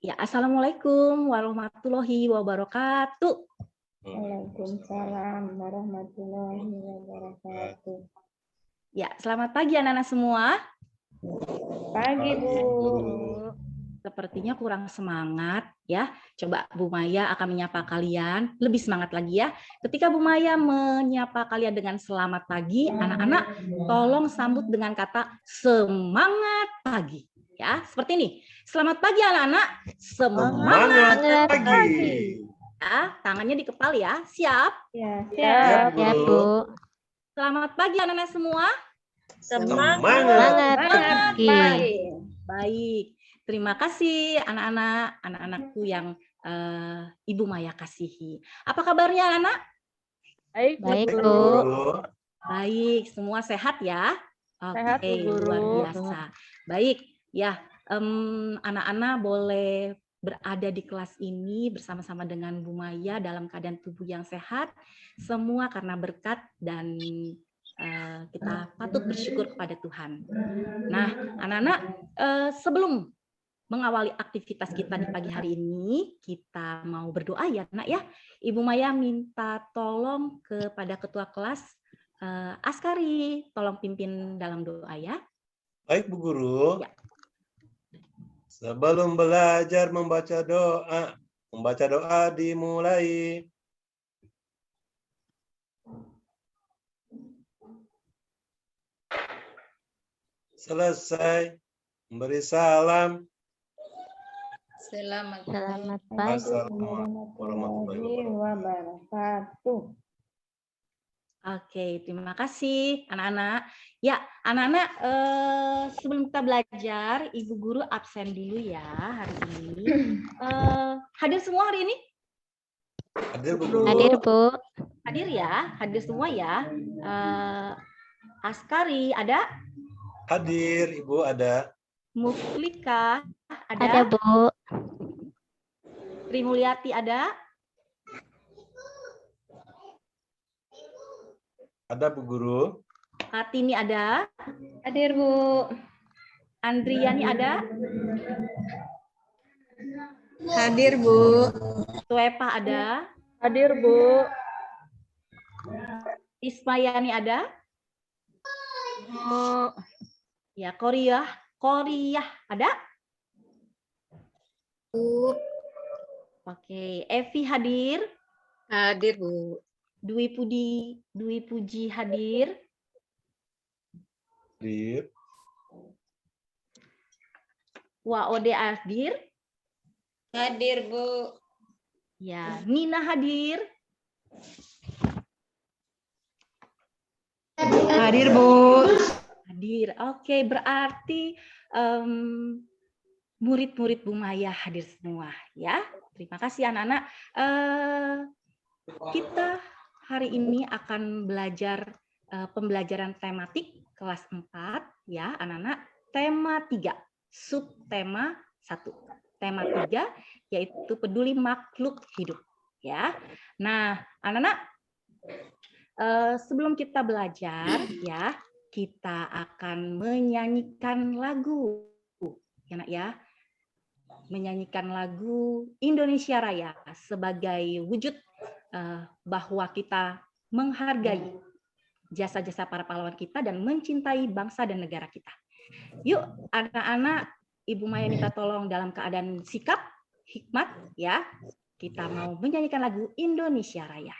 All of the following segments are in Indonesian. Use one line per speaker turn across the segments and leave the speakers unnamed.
Ya, Assalamualaikum warahmatullahi wabarakatuh.
Waalaikumsalam warahmatullahi wabarakatuh.
Ya, selamat pagi anak-anak semua.
Pagi, Bu.
Sepertinya kurang semangat ya. Coba Bu Maya akan menyapa kalian lebih semangat lagi ya. Ketika Bu Maya menyapa kalian dengan selamat pagi, anak-anak tolong sambut dengan kata semangat pagi. Ya, seperti ini. Selamat pagi anak-anak. Semangat pagi. Ya, tangannya di kepala ya. Siap?
Ya, siap.
Ya, Bu.
Selamat pagi anak-anak semua.
Semangat pagi.
Baik. Terima kasih anak-anakku yang Ibu Maya kasihi. Apa kabarnya anak-anak?
Baik, Bu.
Baik, semua sehat ya?
Sehat, Bu
Oke,
Guru.
luar biasa. Baik, ya anak-anak boleh berada di kelas ini bersama-sama dengan Bu Maya dalam keadaan tubuh yang sehat. Semua karena berkat dan kita patut bersyukur kepada Tuhan. Nah, anak-anak, sebelum mengawali aktivitas kita di pagi hari ini, kita mau berdoa ya, Nak ya. Ibu Maya minta tolong kepada ketua kelas Askari, tolong pimpin dalam doa ya.
Baik, Bu Guru.
Ya.
Sebelum belajar membaca doa dimulai. Selesai, memberi salam.
Selamat
pagi.
Assalamualaikum warahmatullahi
wabarakatuh.
Oke, terima kasih anak-anak. Ya, anak-anak, sebelum kita belajar, Ibu Guru absen dulu ya hari ini. Hadir semua hari ini?
Hadir, Bu Guru.
Hadir, Bu.
Hadir ya, hadir semua ya. Askari ada?
Hadir, Ibu ada.
Muflika ada?
Ada, Bu.
Sri Mulyati ada?
Ada, Bu Guru.
Kartini ada?
Hadir, Bu.
Andriani ada?
Hadir, Bu.
Tuepa ada?
Hadir, Bu.
Ismayani ada? Ya, Korea ada?
Bu.
Oke, Evi hadir?
Hadir, Bu.
Dwi Puji hadir?
Hadir.
Waode hadir?
Hadir, Bu.
Ya, Nina hadir?
Hadir, Bu.
Hadir. Oke, berarti murid-murid Bu Maya hadir semua ya. Terima kasih anak-anak. Kita hari ini akan belajar pembelajaran tematik kelas 4 ya, anak-anak. Tema 3, subtema 1. Tema 3 yaitu peduli makhluk hidup ya. Nah, anak-anak, sebelum kita belajar ya, kita akan menyanyikan lagu ya, Nak ya. Menyanyikan lagu Indonesia Raya sebagai wujud bahwa kita menghargai jasa-jasa para pahlawan kita dan mencintai bangsa dan negara kita. Yuk anak-anak, Ibu Maya minta tolong dalam keadaan sikap, hikmat ya. Kita mau menyanyikan lagu Indonesia Raya.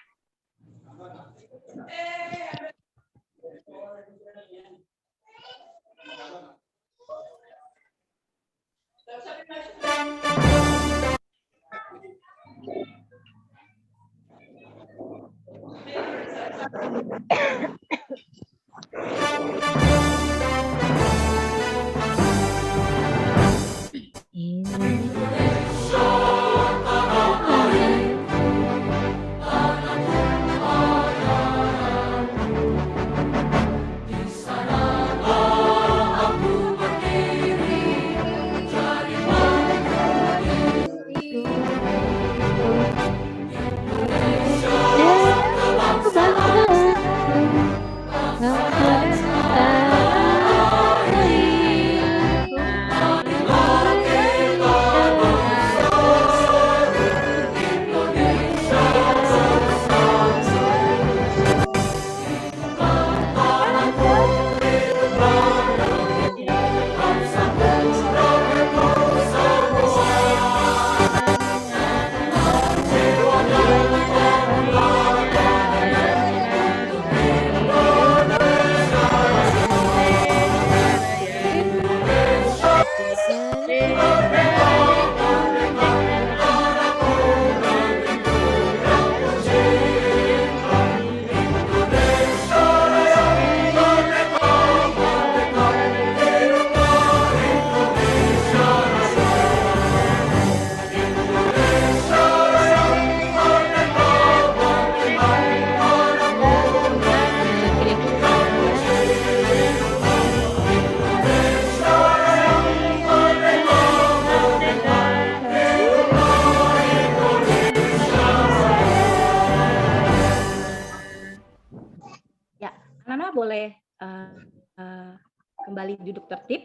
kembali duduk tertib.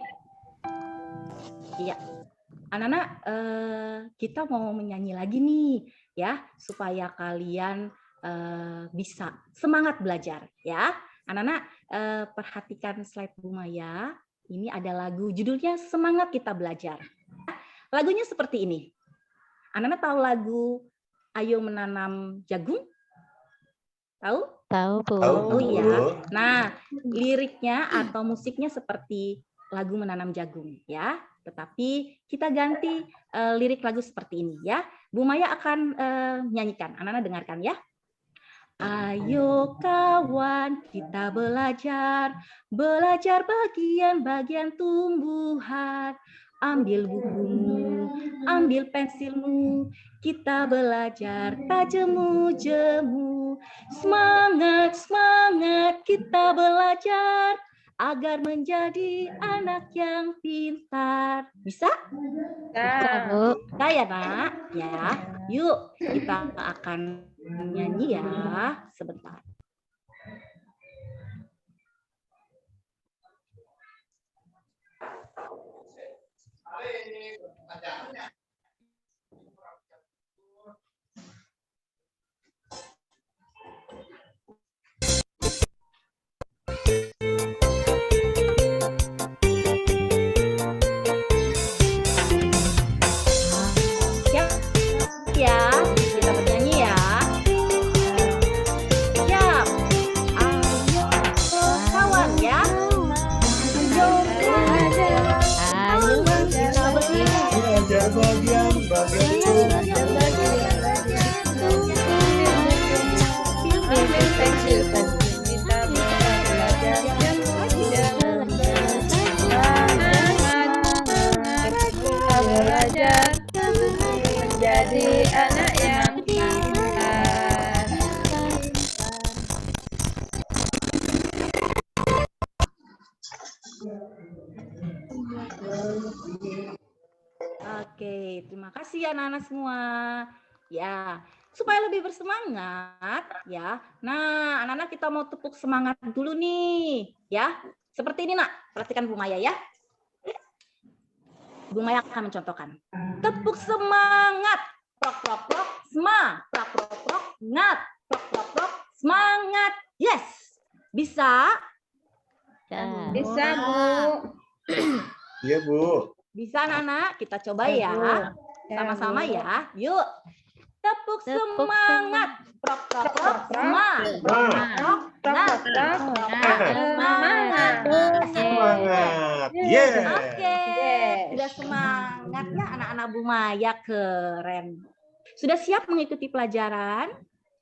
Iya. Anak-anak, kita mau menyanyi lagi nih, ya, supaya kalian bisa semangat belajar, ya. Anak-anak, perhatikan slide Bu Maya. Ini ada lagu, judulnya Semangat Kita Belajar. Lagunya seperti ini. Anak-anak tahu lagu Ayo Menanam Jagung? Tahu?
Tahu, Bu.
Oh iya. Nah, liriknya atau musiknya seperti lagu Menanam Jagung, ya. Tetapi kita ganti lirik lagu seperti ini, ya. Bu Maya akan nyanyikan. Anak-anak dengarkan, ya. Ayo kawan, kita belajar bagian-bagian tumbuhan. Ambil bukumu, ambil pensilmu, kita belajar tak jemu-jemu. Semangat, semangat kita belajar agar menjadi anak yang pintar. Bisa?
Bisa, Bu.
Bisa ya, Nak? Ya. Yuk, kita akan nyanyi ya, sebentar. Ya, kita bernyanyi ya. Siap. Ayo kawan ya. Ayo belajar.
Ayo
Kita
Belajar bagian-bagian.
belajar menjadi anak yang pintar.
Oke, terima kasih anak-anak semua. Ya, supaya lebih bersemangat ya. Nah, anak-anak kita mau tepuk semangat dulu nih, ya. Seperti ini, Nak. Perhatikan Bu Maya ya. Bu Maya akan mencontohkan. Tepuk semangat. Prok prok prok, sma. Prok prok prok, ngat. Prok prok prok, semangat. Yes. Bisa?
Bisa, Bu.
Iya, Bu.
Bisa, anak-anak. Kita coba ya. Sama-sama ya. Yuk. Tepuk semangat. Prok prok prok, sma. Prok prok, ngat. Semangat.
Semangat. Yeah.
Oke. Sudah semangat ya anak-anak Bu Maya, keren. Sudah siap mengikuti pelajaran?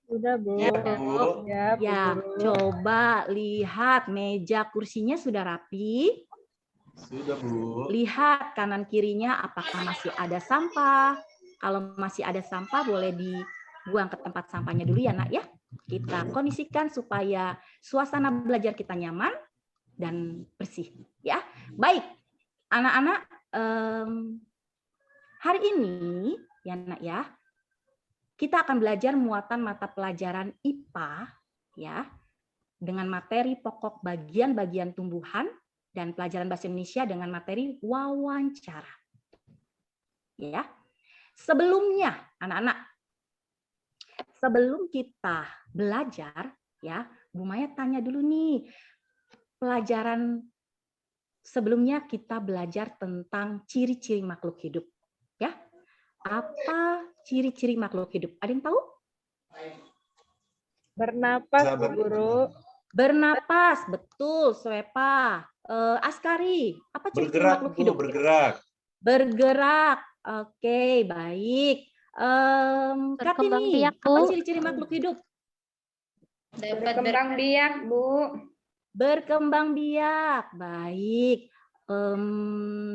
Sudah, Bu.
Iya, Bu.
Ya, coba lihat meja kursinya sudah rapi.
Sudah, Bu.
Lihat kanan kirinya apakah masih ada sampah. Kalau masih ada sampah boleh dibuang ke tempat sampahnya dulu ya, Nak ya. Kita kondisikan supaya suasana belajar kita nyaman dan bersih ya. Baik. Anak-anak, hari ini ya, Nak ya, kita akan belajar muatan mata pelajaran IPA ya, dengan materi pokok bagian-bagian tumbuhan dan pelajaran bahasa Indonesia dengan materi wawancara. Ya. Sebelumnya, anak-anak, sebelum kita belajar ya, Bu Maya tanya dulu nih, pelajaran sebelumnya kita belajar tentang ciri-ciri makhluk hidup. Ya. Apa ciri-ciri makhluk hidup? Ada yang tahu?
Bernapas, Bu Guru.
Bernapas, betul, Swepa. Askari, apa ciri-ciri
Bergerak,
makhluk
Bu.
hidup?
Bergerak.
Bergerak. Oke, baik.
Berkembang
Kartini,
biak,
apa
Bu.
ciri-ciri makhluk hidup?
Berkembang biak, Bu.
Berkembang biak. Baik.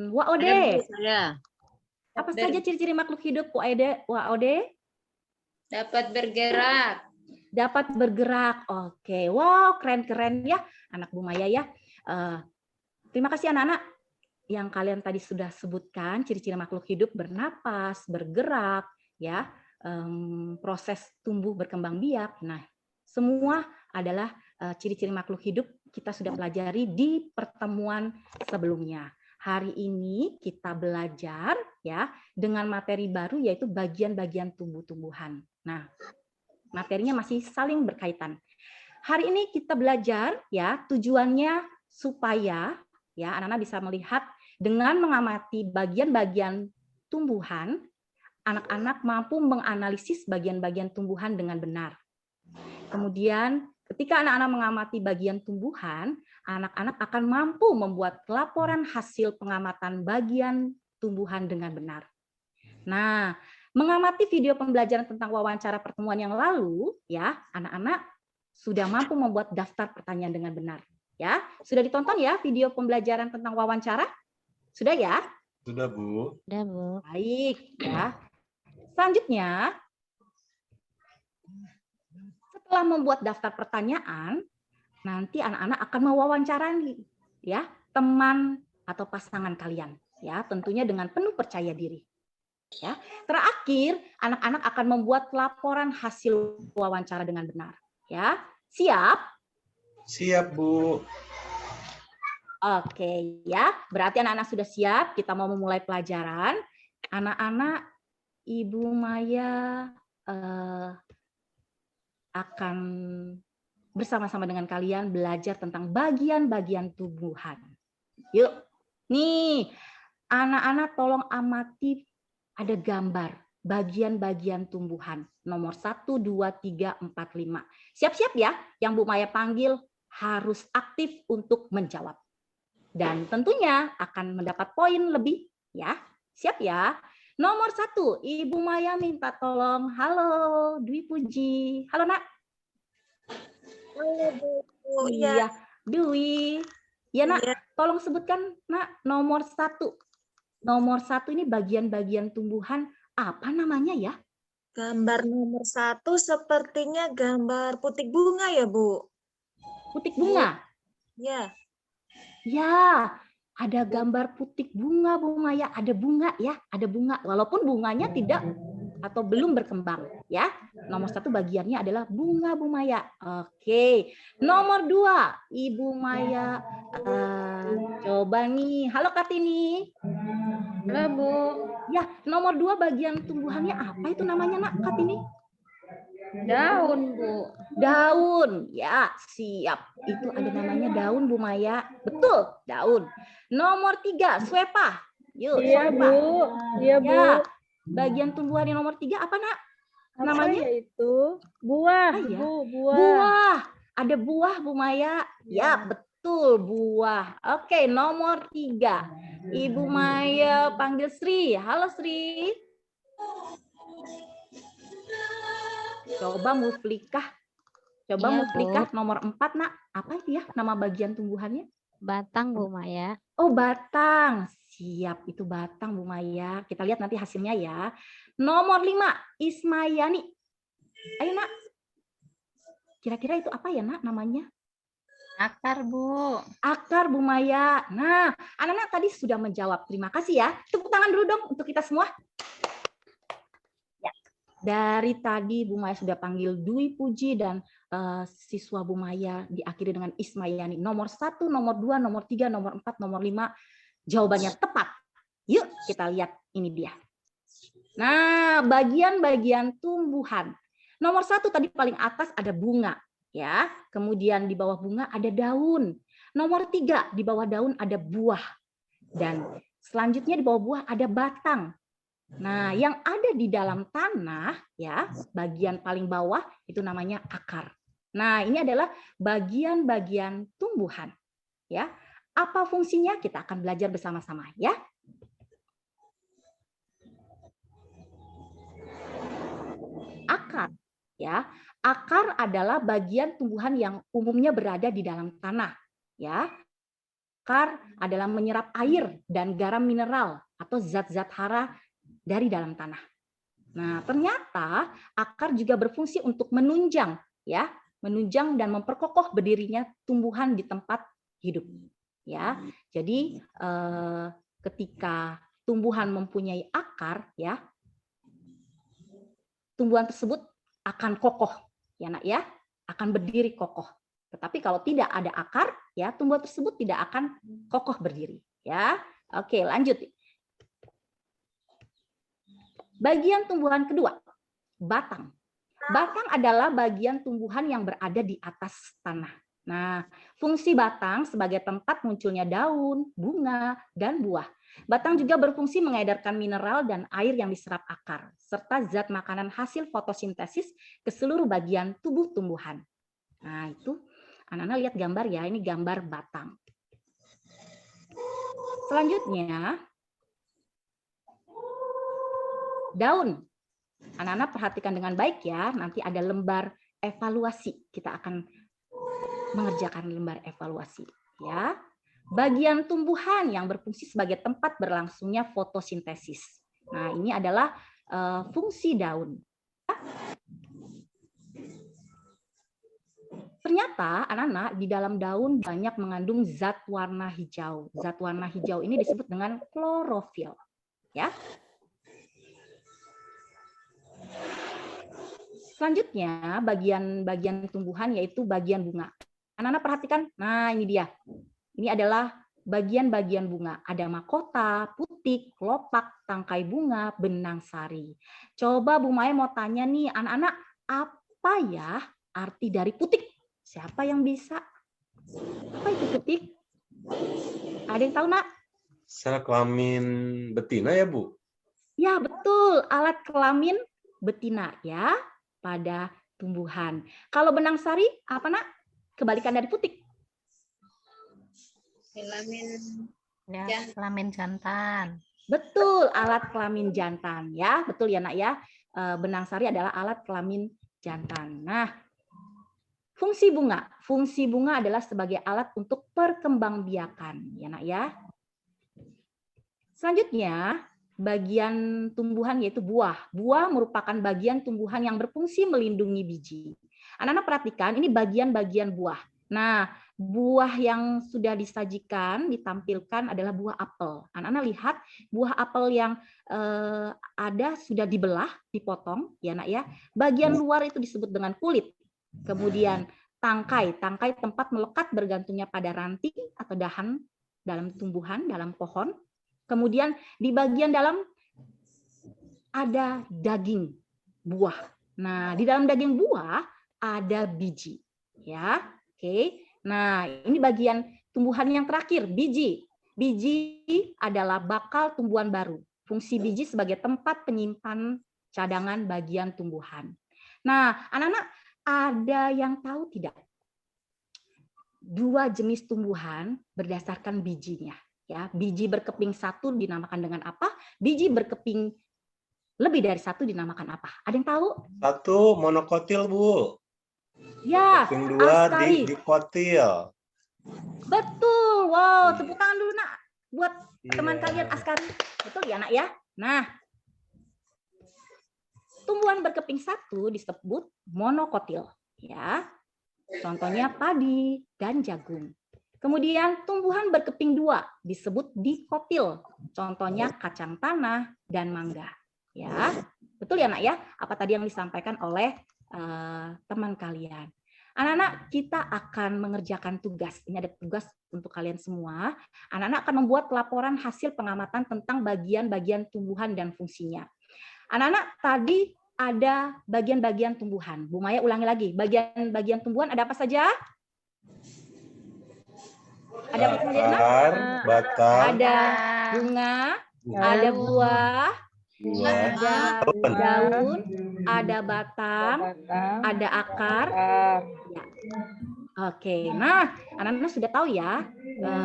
Wak
Ada, Bu,
Ode,
saya.
apa saja ciri-ciri makhluk hidup, Wak Ode?
Dapat bergerak.
Dapat bergerak. Oke, wow, keren-keren ya anak Bu Maya ya. Terima kasih anak-anak yang kalian tadi sudah sebutkan ciri-ciri makhluk hidup: bernapas, bergerak, ya, proses tumbuh berkembang biak. Nah, semua adalah ciri-ciri makhluk hidup kita sudah pelajari di pertemuan sebelumnya. Hari ini kita belajar ya dengan materi baru yaitu bagian-bagian tumbuh-tumbuhan. Nah, materinya masih saling berkaitan. Hari ini kita belajar ya tujuannya supaya ya anak-anak bisa melihat dengan mengamati bagian-bagian tumbuhan, anak-anak mampu menganalisis bagian-bagian tumbuhan dengan benar. Kemudian ketika anak-anak mengamati bagian tumbuhan, anak-anak akan mampu membuat laporan hasil pengamatan bagian tumbuhan dengan benar. Nah, mengamati video pembelajaran tentang wawancara pertemuan yang lalu, ya, anak-anak sudah mampu membuat daftar pertanyaan dengan benar. Ya, sudah ditonton ya video pembelajaran tentang wawancara? Sudah ya?
Sudah, Bu.
Sudah, Bu.
Baik, ya. Selanjutnya, setelah membuat daftar pertanyaan, nanti anak-anak akan mewawancarai ya teman atau pasangan kalian, ya tentunya dengan penuh percaya diri. Ya, terakhir anak-anak akan membuat laporan hasil wawancara dengan benar. Ya, siap?
Siap, Bu.
Oke, ya. Berarti anak-anak sudah siap. Kita mau memulai pelajaran. Anak-anak, Ibu Maya akan bersama-sama dengan kalian belajar tentang bagian-bagian tumbuhan. Yuk, nih anak-anak tolong amati ada gambar bagian-bagian tumbuhan nomor 1, 2, 3, 4, 5. Siap-siap ya, yang Bu Maya panggil harus aktif untuk menjawab. Dan tentunya akan mendapat poin lebih ya. Siap ya. Nomor 1, Ibu Maya minta tolong. Halo, Dwi Puji. Halo, Nak.
Halo, Bu.
Iya, Dwi. Ya, Nak.
Iya.
Tolong sebutkan, Nak, nomor 1. Nomor 1 ini bagian-bagian tumbuhan apa namanya ya?
Gambar nomor 1 sepertinya gambar putik bunga ya, Bu?
Putik bunga.
Ya.
Ya, ada gambar putik bunga, Bu Maya. Ada bunga ya, ada bunga. Walaupun bunganya tidak atau belum berkembang ya. Nomor 1 bagiannya adalah bunga, Bu Maya. Oke. Nomor 2, Ibu Maya coba nih. Halo Kartini.
Halo, Bu.
Ya, nomor 2 bagian tumbuhannya apa itu namanya, Nak, Kartini?
Daun, Bu.
Daun. Ya, siap. Itu ada namanya daun, Bu Maya. Betul, daun. Nomor 3, suepa. Yuk,
Iya,
suepa.
Bu. Iya, Bu.
Ya, bagian tumbuhan yang nomor 3 apa, Nak?
Apa
Namanya?
ya itu? Buah,
Ah, ya.
Bu. Buah.
Buah. Ada buah, Bu Maya. Ya, betul, buah. Oke, nomor 3. Ibu Maya panggil Sri. Halo, Sri. Coba muflikah. Coba
Iya,
muflikah nomor 4, Nak. Apa itu ya nama bagian tumbuhannya?
Batang, Bu Maya.
Oh, batang. Siap, itu batang, Bu Maya. Kita lihat nanti hasilnya ya. Nomor 5, Ismayani. Ayo, Nak. Kira-kira itu apa ya, Nak, namanya?
Akar, Bu.
Akar, Bu Maya. Nah, anak-anak tadi sudah menjawab. Terima kasih ya. Tepuk tangan dulu dong untuk kita semua. Ya. Dari tadi Bu Maya sudah panggil Dwi Puji dan siswa Bu Maya diakhiri dengan Ismayani. Nomor 1, nomor 2, nomor 3, nomor 4, nomor 5. Jawabannya tepat. Yuk kita lihat ini dia. Nah, bagian-bagian tumbuhan. Nomor 1 tadi paling atas ada bunga. Ya, kemudian di bawah bunga ada daun. Nomor 3 di bawah daun ada buah. Dan selanjutnya di bawah buah ada batang. Nah, yang ada di dalam tanah ya, bagian paling bawah itu namanya akar. Nah, ini adalah bagian-bagian tumbuhan. Ya. Apa fungsinya? Kita akan belajar bersama-sama ya. Akar ya. Akar adalah bagian tumbuhan yang umumnya berada di dalam tanah, ya. Akar adalah menyerap air dan garam mineral atau zat-zat hara dari dalam tanah. Nah, ternyata akar juga berfungsi untuk menunjang, ya, menunjang dan memperkokoh berdirinya tumbuhan di tempat hidup, ya. Jadi ketika tumbuhan mempunyai akar, ya, tumbuhan tersebut akan kokoh. Ya, Nak ya, akan berdiri kokoh. Tetapi kalau tidak ada akar, ya tumbuhan tersebut tidak akan kokoh berdiri. Ya, oke, lanjut. Bagian tumbuhan kedua, batang. Batang adalah bagian tumbuhan yang berada di atas tanah. Nah, fungsi batang sebagai tempat munculnya daun, bunga, dan buah. Batang juga berfungsi mengedarkan mineral dan air yang diserap akar, serta zat makanan hasil fotosintesis ke seluruh bagian tubuh tumbuhan. Nah, itu anak-anak lihat gambar ya, ini gambar batang. Selanjutnya, daun. Anak-anak perhatikan dengan baik ya, nanti ada lembar evaluasi. Kita akan mengerjakan lembar evaluasi. Ya, bagian tumbuhan yang berfungsi sebagai tempat berlangsungnya fotosintesis. Nah, ini adalah fungsi daun. Ternyata anak-anak di dalam daun banyak mengandung zat warna hijau. Zat warna hijau ini disebut dengan klorofil. Ya. Selanjutnya bagian tumbuhan yaitu bagian bunga. Anak-anak perhatikan, nah ini dia. Ini adalah bagian-bagian bunga. Ada mahkota, putik, kelopak, tangkai bunga, benang sari. Coba Bu Maya mau tanya nih anak-anak, apa ya arti dari putik? Siapa yang bisa? Apa itu putik? Ada yang tahu, Nak?
Sel kelamin betina ya, Bu?
Ya, betul. Alat kelamin betina ya pada tumbuhan. Kalau benang sari, apa, Nak? Kebalikan dari putik.
Kelamin jantan.
Betul, alat kelamin jantan ya. Betul ya, Nak ya. Benang sari adalah alat kelamin jantan. Nah, fungsi bunga adalah sebagai alat untuk perkembangbiakan, ya Nak ya. Selanjutnya, bagian tumbuhan yaitu buah. Buah merupakan bagian tumbuhan yang berfungsi melindungi biji. Anak-anak perhatikan, ini bagian-bagian buah. Nah, buah yang sudah disajikan, ditampilkan adalah buah apel. Anak-anak lihat buah apel yang ada sudah dibelah, dipotong, ya Nak ya. Bagian luar itu disebut dengan kulit. Kemudian tangkai tempat melekat bergantungnya pada ranting atau dahan dalam tumbuhan, dalam pohon. Kemudian di bagian dalam ada daging buah. Nah, di dalam daging buah ada biji. Ya, oke. Nah, ini bagian tumbuhan yang terakhir, biji. Biji adalah bakal tumbuhan baru. Fungsi biji sebagai tempat penyimpan cadangan bagian tumbuhan. Nah, anak-anak ada yang tahu tidak? Dua jenis tumbuhan berdasarkan bijinya. Ya, biji berkeping satu dinamakan dengan apa? Biji berkeping lebih dari satu dinamakan apa? Ada yang tahu?
Satu monokotil, Bu.
Ya,
Keping dua
askari.
dikotil.
Betul. Wow, tepuk tangan dulu Nak buat teman
Iya.
kalian askari. Betul ya Nak ya? Nah, tumbuhan berkeping satu disebut monokotil. Ya, contohnya padi dan jagung. Kemudian tumbuhan berkeping dua disebut dikotil. Contohnya kacang tanah dan mangga. Ya, betul ya Nak ya? Apa tadi yang disampaikan oleh teman kalian? Anak-anak, kita akan mengerjakan tugas. Ini ada tugas untuk kalian semua. Anak-anak akan membuat laporan hasil pengamatan tentang bagian-bagian tumbuhan dan fungsinya. Anak-anak, tadi ada bagian-bagian tumbuhan. Bu Maya ulangi lagi. Bagian-bagian tumbuhan ada apa saja? Ada apa saja, Nak?
Akar, batang,
Ada bunga, ada buah, ada daun, ada batang, ada akar. Ya. Oke, nah anak-anak sudah tahu ya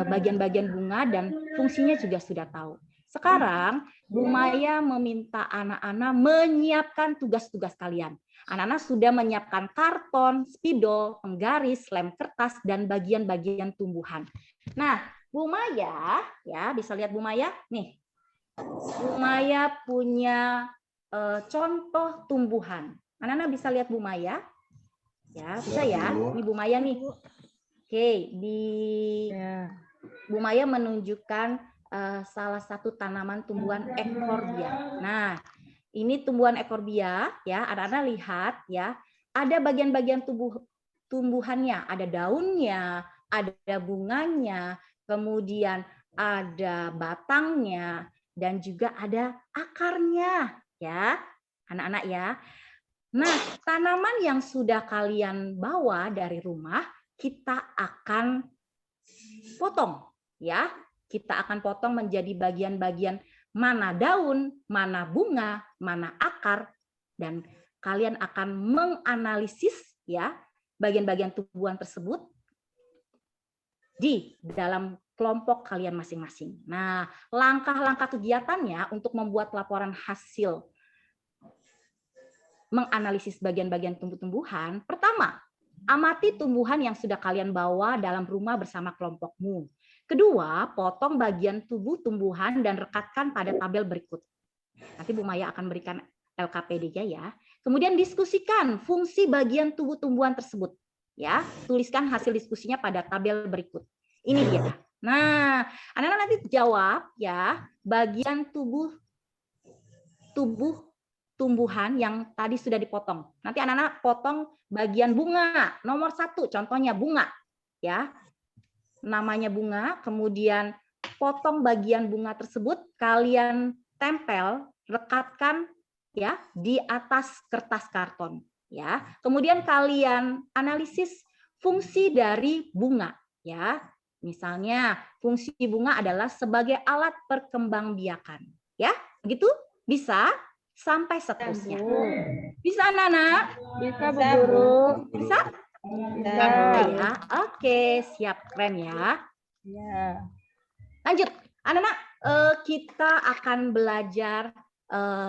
bagian-bagian bunga dan fungsinya juga sudah tahu. Sekarang Bu Maya meminta anak-anak menyiapkan tugas-tugas kalian. Anak-anak sudah menyiapkan karton, spidol, penggaris, lem kertas, dan bagian-bagian tumbuhan. Nah, Bu Maya, ya bisa lihat Bu Maya nih. Bu Maya punya contoh tumbuhan. Anak-anak bisa lihat Bu Maya? Ya, bisa ya. Ini Bu Maya nih. Oke, Bu Maya menunjukkan salah satu tanaman tumbuhan ekorbia. Nah, ini tumbuhan ekorbia ya. Anak-anak lihat ya. Ada bagian-bagian tumbuhannya, ada daunnya, ada bunganya, kemudian ada batangnya, dan juga ada akarnya, ya, anak-anak ya. Nah, tanaman yang sudah kalian bawa dari rumah, kita akan potong, ya. Kita akan potong menjadi bagian-bagian mana daun, mana bunga, mana akar, dan kalian akan menganalisis ya bagian-bagian tumbuhan tersebut di dalam kelompok kalian masing-masing. Nah, langkah-langkah kegiatannya untuk membuat laporan hasil menganalisis bagian-bagian tumbuh-tumbuhan. Pertama, amati tumbuhan yang sudah kalian bawa dalam rumah bersama kelompokmu. Kedua, potong bagian tubuh tumbuhan dan rekatkan pada tabel berikut. Nanti Bu Maya akan berikan LKPD-nya ya. Kemudian diskusikan fungsi bagian tubuh tumbuhan tersebut. Ya, tuliskan hasil diskusinya pada tabel berikut. Ini dia. Nah, anak-anak nanti jawab ya, bagian tubuh tumbuhan yang tadi sudah dipotong. Nanti anak-anak potong bagian bunga, nomor 1, contohnya bunga. Ya, namanya bunga, kemudian potong bagian bunga tersebut, kalian tempel, rekatkan ya di atas kertas karton. Ya, kemudian kalian analisis fungsi dari bunga. Ya, misalnya fungsi bunga adalah sebagai alat perkembangbiakan. Ya, begitu? Bisa? Sampai seterusnya. Bisa, anak-anak?
Bisa, Bu Guru.
Bisa?
Bisa.
Ya, oke, siap, keren ya.
Ya.
Lanjut, anak-anak, kita akan belajar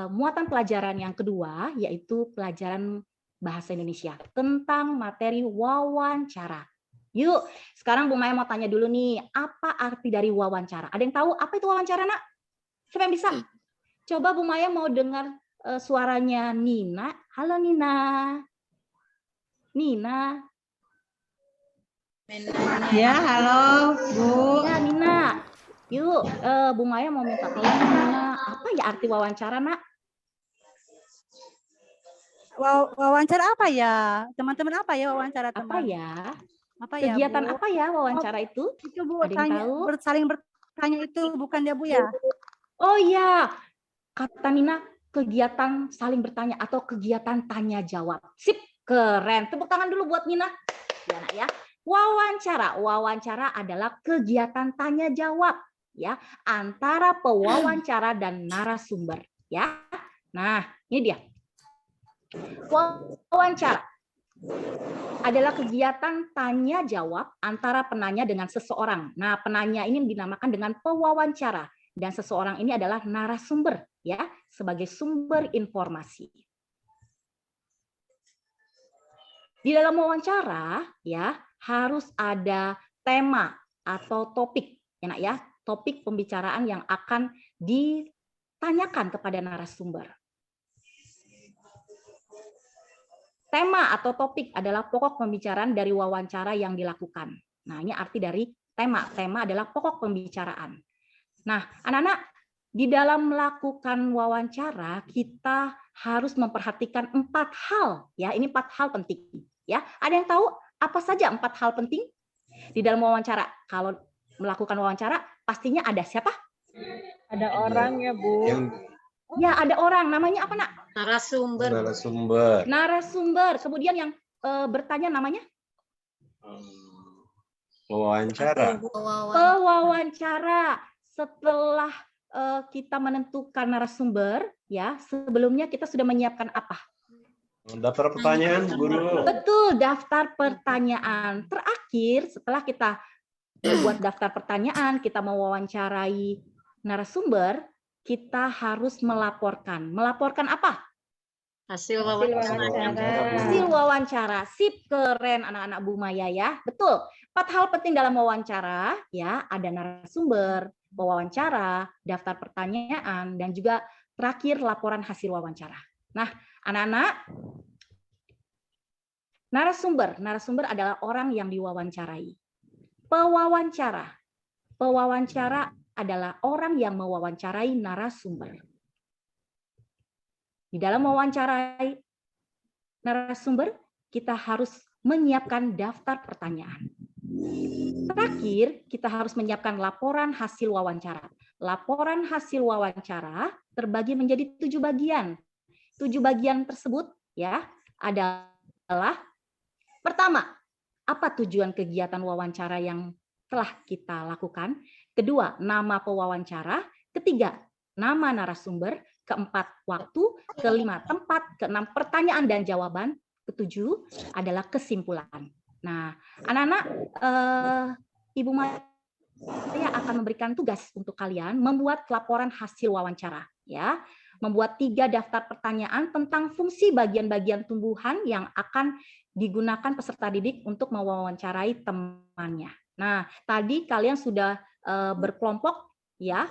muatan pelajaran yang kedua, yaitu pelajaran bahasa Indonesia tentang materi wawancara. Yuk, sekarang Bu Maya mau tanya dulu nih, apa arti dari wawancara? Ada yang tahu apa itu wawancara, Nak? Siapa yang bisa? Coba Bu Maya mau dengar suaranya Nina. Halo Nina. Nina.
Ya, halo Bu.
Ya Nina. Yuk, Bu Maya mau minta tolong Nina. Apa ya arti wawancara, Nak?
Wawancara apa ya? Teman-teman apa ya wawancara
Apa
teman?
ya?
Apa ya,
Kegiatan
Bu?
apa ya wawancara itu?
Itu Bu,
Ada yang tahu?
saling bertanya itu bukan ya Bu ya?
Oh iya, kata Nina, kegiatan saling bertanya atau kegiatan tanya jawab. Sip, keren. Tepuk tangan dulu buat Nina. Ya, Nak, ya. Wawancara adalah kegiatan tanya jawab ya antara pewawancara dan narasumber ya. Nah, ini dia. Wawancara adalah kegiatan tanya jawab antara penanya dengan seseorang. Nah, penanya ini dinamakan dengan pewawancara dan seseorang ini adalah narasumber ya, sebagai sumber informasi. Di dalam wawancara ya harus ada tema atau topik ya Nak ya, topik pembicaraan yang akan ditanyakan kepada narasumber. Tema atau topik adalah pokok pembicaraan dari wawancara yang dilakukan. Nah, ini arti dari tema. Tema adalah pokok pembicaraan. Nah, anak-anak, di dalam melakukan wawancara, kita harus memperhatikan 4 hal. Ya, ini 4 hal penting. Ya, ada yang tahu apa saja 4 hal penting di dalam wawancara? Kalau melakukan wawancara, pastinya ada siapa?
Ada orang ya, Bu.
Ya, ada orang. Namanya apa, Nak?
Narasumber.
Narasumber. Kemudian yang bertanya namanya?
Wawancara.
Pewawancara. Setelah kita menentukan narasumber, ya sebelumnya kita sudah menyiapkan apa?
Daftar pertanyaan, Guru.
Betul, daftar pertanyaan. Terakhir, setelah kita membuat daftar pertanyaan, kita mewawancarai narasumber, kita harus melaporkan. Melaporkan apa?
Hasil wawancara.
Hasil wawancara. Sip, keren anak-anak Bu Maya ya. Betul. 4 hal penting dalam wawancara ya, ada narasumber, wawancara, daftar pertanyaan, dan juga terakhir laporan hasil wawancara. Nah, anak-anak, narasumber adalah orang yang diwawancarai. Pewawancara adalah orang yang mewawancarai narasumber. Di dalam mewawancarai narasumber, kita harus menyiapkan daftar pertanyaan. Terakhir, kita harus menyiapkan laporan hasil wawancara. Laporan hasil wawancara terbagi menjadi 7 bagian. 7 bagian tersebut ya adalah pertama, apa tujuan kegiatan wawancara yang telah kita lakukan? Kedua, nama pewawancara. Ketiga, nama narasumber. Keempat, waktu. Kelima, tempat. Keenam, pertanyaan dan jawaban. Ketujuh adalah kesimpulan. Nah, anak-anak, Ibu Maya akan memberikan tugas untuk kalian membuat laporan hasil wawancara, ya. Membuat 3 daftar pertanyaan tentang fungsi bagian-bagian tumbuhan yang akan digunakan peserta didik untuk mewawancarai temannya. Nah, tadi kalian sudah berkelompok, ya,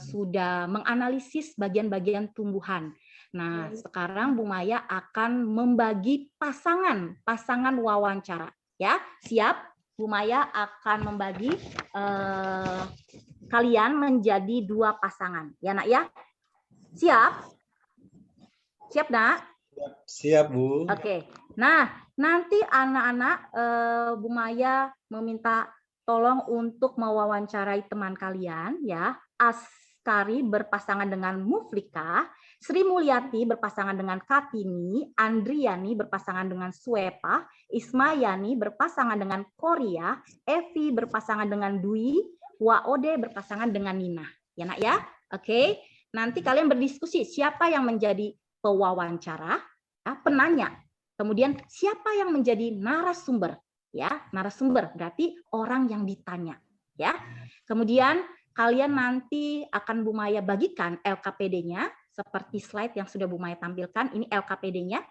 sudah menganalisis bagian-bagian tumbuhan. Nah, sekarang Bu Maya akan membagi pasangan wawancara. Ya, siap? Bu Maya akan membagi kalian menjadi 2 pasangan. Ya, Nak ya? Siap? Siap, Nak?
Siap, Bu.
Oke. Nah, nanti anak-anak Bu Maya meminta tolong untuk mewawancarai teman kalian, ya. Askari berpasangan dengan Muflika, Sri Mulyati berpasangan dengan Kartini, Andriani berpasangan dengan Swepa, Ismayani berpasangan dengan Korea, Evi berpasangan dengan Dwi, Waode berpasangan dengan Nina. Ya, Nak ya? Oke. Nanti kalian berdiskusi siapa yang menjadi pewawancara, ya, penanya. Kemudian siapa yang menjadi narasumber? Ya, narasumber berarti orang yang ditanya, ya. Kemudian kalian nanti akan Bu Maya bagikan LKPD-nya seperti slide yang sudah Bu Maya tampilkan. Ini LKPD-nya,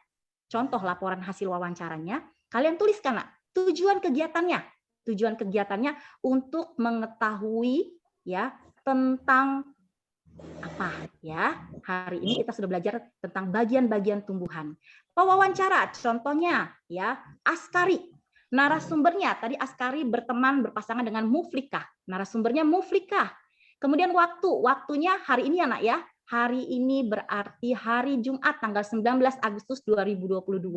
contoh laporan hasil wawancaranya. Kalian tuliskan, Nak, tujuan kegiatannya. Tujuan kegiatannya untuk mengetahui, ya, tentang apa, ya. Hari ini kita sudah belajar tentang bagian-bagian tumbuhan. Pewawancara, contohnya, ya, Askari. Narasumbernya, tadi Askari berteman berpasangan dengan Muflika. Narasumbernya Muflika. Kemudian waktunya hari ini, Anak ya. Hari ini berarti hari Jumat tanggal 19 Agustus 2022.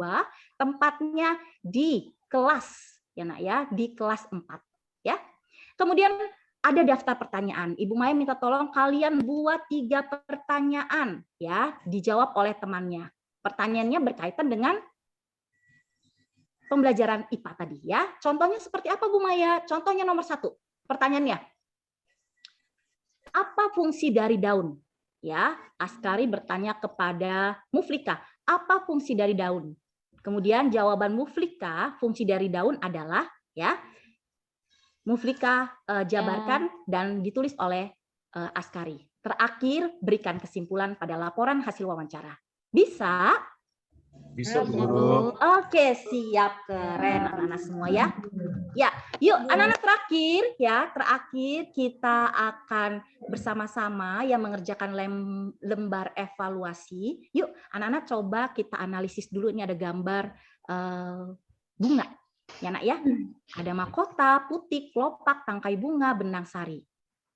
Tempatnya di kelas, ya Nak ya, di kelas 4. Ya. Kemudian ada daftar pertanyaan. Ibu Maya minta tolong kalian buat 3 pertanyaan, ya, dijawab oleh temannya. Pertanyaannya berkaitan dengan pembelajaran IPA tadi, ya. Contohnya seperti apa, Bu Maya? Contohnya nomor 1. Pertanyaannya, apa fungsi dari daun? Ya, Askari bertanya kepada Muflika, apa fungsi dari daun? Kemudian jawaban Muflika, fungsi dari daun adalah, ya, Muflika jabarkan dan ditulis oleh Askari. Terakhir, berikan kesimpulan pada laporan hasil wawancara. Bisa?
Bisa, Bu Guru.
Oke, siap. Keren anak-anak semua ya. Ya, yuk anak-anak terakhir ya, terakhir kita akan bersama-sama yang mengerjakan lembar evaluasi. Yuk, anak-anak coba kita analisis dulu. Ini ada gambar bunga. Ya, Nak ya. Ada mahkota, putik, kelopak, tangkai bunga, benang sari.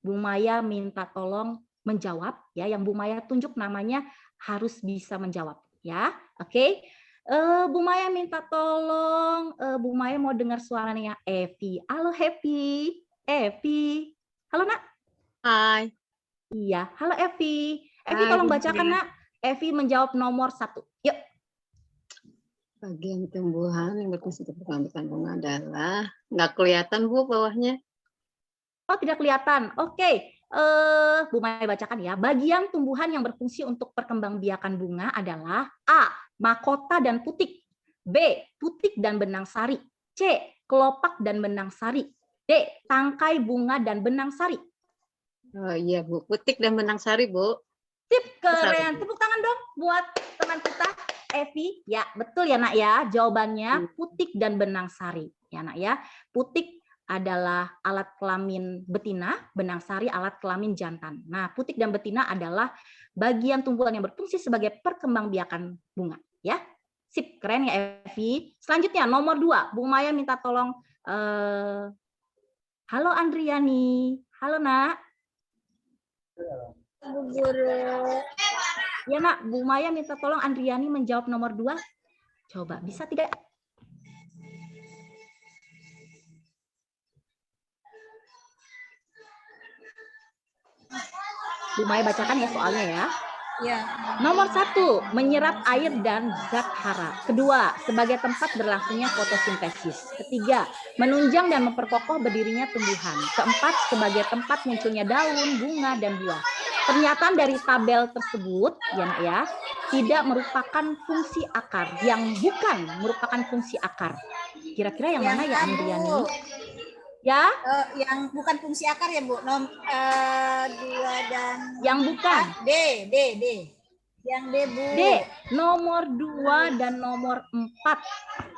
Bu Maya minta tolong menjawab ya, yang Bu Maya tunjuk namanya harus bisa menjawab ya. Oke. Bu Maya minta tolong, Bu Maya mau dengar suaranya Evi. Halo Evi. Evi. Halo Nak.
Hai.
Iya, halo Evi. Evi
Hai,
tolong
Bu
bacakan
Maya.
Nak. Evi menjawab nomor 1. Yuk.
Bagian tumbuhan yang berfungsi untuk perkembangan bunga adalah nggak kelihatan Bu bawahnya.
Oh, tidak kelihatan. Oke. Bu Maya bacakan ya. Bagian tumbuhan yang berfungsi untuk perkembangbiakan bunga adalah A. Mahkota dan putik. B. Putik dan benang sari. C. Kelopak dan benang sari. D. Tangkai bunga dan benang sari.
Oh iya Bu, putik dan benang sari Bu.
Sip, keren. Tepuk tangan dong buat teman kita, Evi. Ya, betul ya Nak ya. Jawabannya putik dan benang sari. Ya Nak ya. Putik adalah alat kelamin betina, benang sari alat kelamin jantan. Nah, putik dan betina adalah bagian tumbuhan yang berfungsi sebagai perkembangbiakan bunga. Ya, sip, keren ya Evi. Selanjutnya nomor 2, Bu Maya minta tolong. Halo Andriani, halo Nak.
Bu Guru.
Ya Nak, Bu Maya minta tolong Andriani menjawab nomor 2. Coba bisa tidak? Bu Maya bacakan ya soalnya ya.
Ya.
Nomor 1, menyerap air dan zat hara. Kedua, sebagai tempat berlangsungnya fotosintesis. Ketiga, menunjang dan memperkokoh berdirinya tumbuhan. Keempat, sebagai tempat munculnya daun, bunga, dan buah. Pernyataan dari tabel tersebut, ya Nak ya, tidak merupakan fungsi akar, yang bukan merupakan fungsi akar. Kira-kira yang mana ya Andriani? Ya?
Yang bukan fungsi akar ya Bu. 2 dan
Yang bukan.
D. Yang D Bu.
D, nomor 2 dan nomor 4.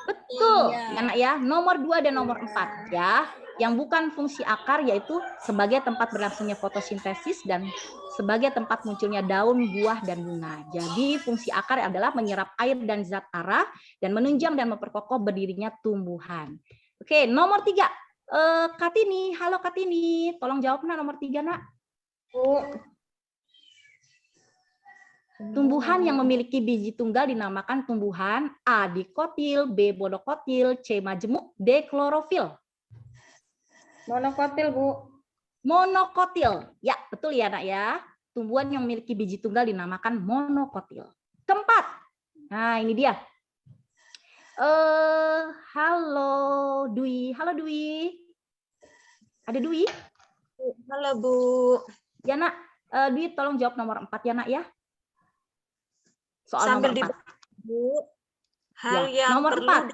Betul,
Iya.
Anak ya. Nomor 2 dan nomor 4 ya. Yang bukan fungsi akar yaitu sebagai tempat berlangsungnya fotosintesis dan sebagai tempat munculnya daun, buah, dan bunga. Jadi fungsi akar adalah menyerap air dan zat hara dan menunjang dan memperkokoh berdirinya tumbuhan. Oke, nomor 3. Kartini, halo Kartini, tolong jawab nak nomor 3 nak. Tumbuhan yang memiliki biji tunggal dinamakan tumbuhan A. dikotil, B. monokotil, C. majemuk, D. klorofil.
Monokotil, Bu.
Monokotil, ya betul ya nak ya. Tumbuhan yang memiliki biji tunggal dinamakan monokotil. Keempat, nah ini dia. Halo Dwi, halo Dwi. Ada Dwi?
Halo Bu.
Ya nak, Dwi tolong jawab nomor 4 ya nak ya. Soal
Sambil
nomor 4.
Bu, hal
Ya,
yang
nomor
perlu
4.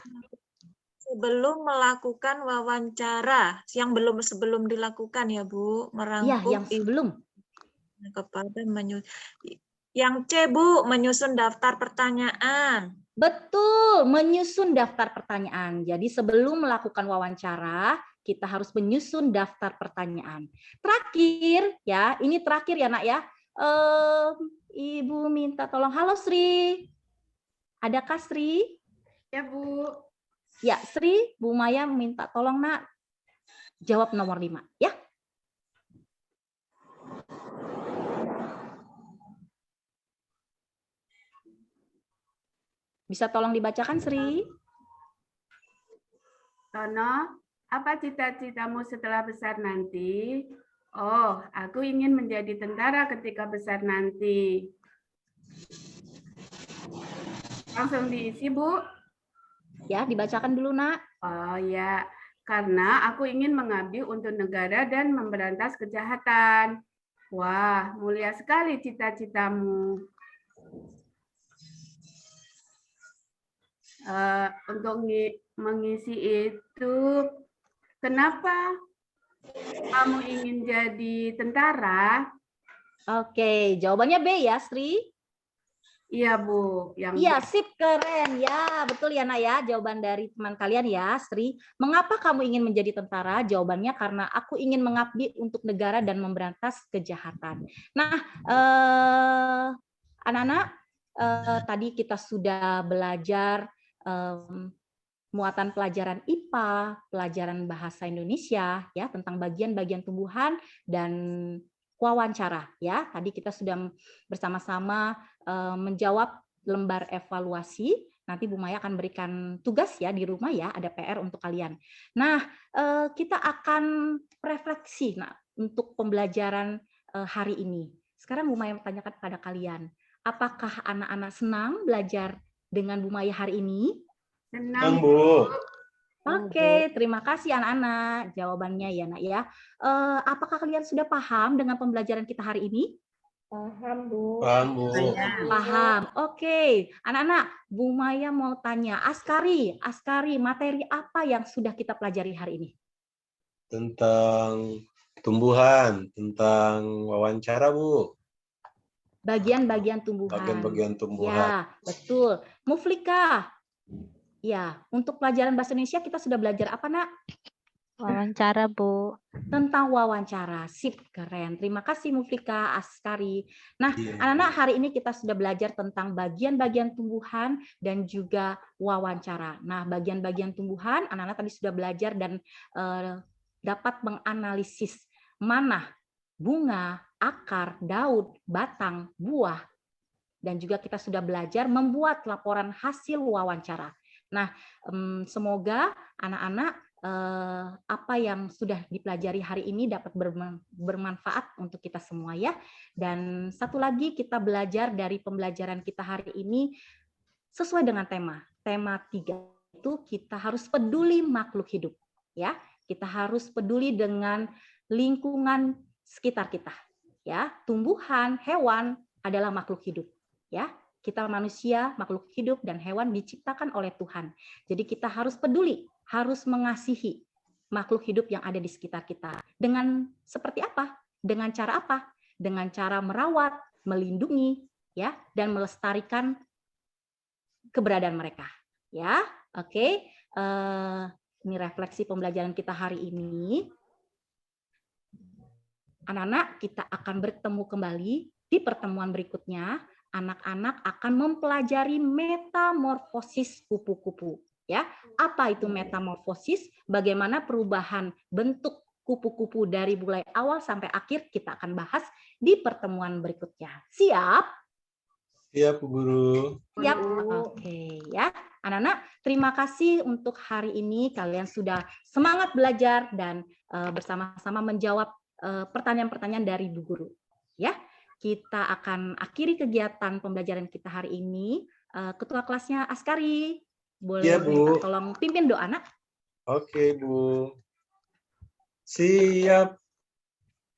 sebelum melakukan wawancara, yang sebelum dilakukan ya Bu,
Ya,
merangkum
yang sebelum.
kepada yang C Bu, menyusun daftar pertanyaan.
Betul, menyusun daftar pertanyaan. Jadi sebelum melakukan wawancara, kita harus menyusun daftar pertanyaan. Terakhir ya, ini terakhir ya nak ya. Ibu minta tolong. Halo Sri. Adakah Sri?
Ya, Bu.
Ya, Sri, Bu Maya minta tolong nak jawab nomor 5 ya. Bisa tolong dibacakan Sri?
Tono, apa cita-citamu setelah besar nanti? Oh, aku ingin menjadi tentara ketika besar nanti. Langsung diisi, Bu.
Ya, dibacakan dulu nak.
Oh ya, karena aku ingin mengabdi untuk negara dan memberantas kejahatan. Wah, mulia sekali cita-citamu. Untuk mengisi itu, kenapa kamu ingin jadi tentara?
Oke, jawabannya B ya, Sri?
Iya, Bu.
Iya, sip, keren. Ya, betul ya, Nak ya. Jawaban dari teman kalian ya, Sri. Mengapa kamu ingin menjadi tentara? Jawabannya karena aku ingin mengabdi untuk negara dan memberantas kejahatan. Nah, anak-anak, tadi kita sudah belajar muatan pelajaran IPA, pelajaran bahasa Indonesia ya tentang bagian-bagian tumbuhan dan wawancara ya. Tadi kita sudah bersama-sama menjawab lembar evaluasi. Nanti Bu Maya akan berikan tugas ya di rumah ya, ada PR untuk kalian. Nah, kita akan refleksi nah untuk pembelajaran hari ini. Sekarang Bu Maya tanyakan kepada kalian, apakah anak-anak senang belajar dengan Bu Maya hari ini?
Senang,
Bu.
Oke, terima kasih anak-anak. Jawabannya ya, Nak ya. Apakah kalian sudah paham dengan pembelajaran kita hari ini?
Paham, Bu.
Paham, Bu.
Paham. Oke, anak-anak, Bu Maya mau tanya, Askari, materi apa yang sudah kita pelajari hari ini?
Tentang tumbuhan, tentang wawancara, Bu.
Bagian-bagian tumbuhan.
Bagian-bagian tumbuhan.
Ya, betul. Muflika. Ya, untuk pelajaran bahasa Indonesia kita sudah belajar apa, Nak?
Wawancara, Bu.
Tentang wawancara. Sip, keren. Terima kasih Muflika, Askari. Nah,
Iya.
anak-anak, hari ini kita sudah belajar tentang bagian-bagian tumbuhan dan juga wawancara. Nah, bagian-bagian tumbuhan, anak-anak tadi sudah belajar dan dapat menganalisis mana bunga, akar, daun, batang, buah. Dan juga kita sudah belajar membuat laporan hasil wawancara. Nah, semoga anak-anak apa yang sudah dipelajari hari ini dapat bermanfaat untuk kita semua ya. Dan satu lagi, kita belajar dari pembelajaran kita hari ini sesuai dengan tema. Tema 3 itu kita harus peduli makhluk hidup ya. Kita harus peduli dengan lingkungan sekitar kita ya. Tumbuhan, hewan adalah makhluk hidup ya. Kita manusia, makhluk hidup dan hewan diciptakan oleh Tuhan. Jadi kita harus peduli, harus mengasihi makhluk hidup yang ada di sekitar kita. Dengan seperti apa? Dengan cara apa? Dengan cara merawat, melindungi ya, dan melestarikan keberadaan mereka ya. Oke. Ini refleksi pembelajaran kita hari ini. Anak-anak, kita akan bertemu kembali di pertemuan berikutnya. Anak-anak akan mempelajari metamorfosis kupu-kupu ya. Apa itu metamorfosis? Bagaimana perubahan bentuk kupu-kupu dari mulai awal sampai akhir, kita akan bahas di pertemuan berikutnya. Siap?
Siap, Bu Guru.
Siap. Oke ya. Anak-anak, terima kasih untuk hari ini. Kalian sudah semangat belajar dan bersama-sama menjawab pertanyaan-pertanyaan dari Bu Guru ya. Kita akan akhiri kegiatan pembelajaran kita hari ini. Ketua kelasnya Askari, boleh
Iya, Bu.
minta tolong pimpin doa, Nak?
Oke, Bu. Siap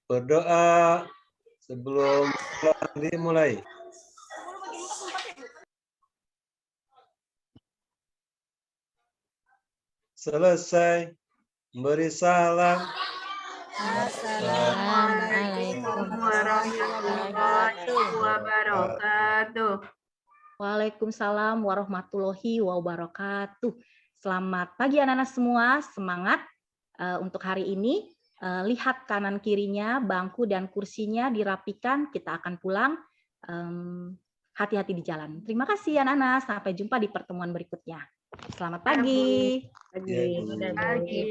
berdoa sebelum dimulai. Selesai memberi salam.
Assalamualaikum warahmatullahi wabarakatuh.
Waalaikumsalam warahmatullahi wabarakatuh. Selamat pagi anak-anak semua, semangat untuk hari ini. Lihat kanan kirinya, bangku dan kursinya dirapikan, kita akan pulang. Hati-hati di jalan. Terima kasih anak-anak, sampai jumpa di pertemuan berikutnya. Selamat pagi.
Iya, Bu.
Pagi.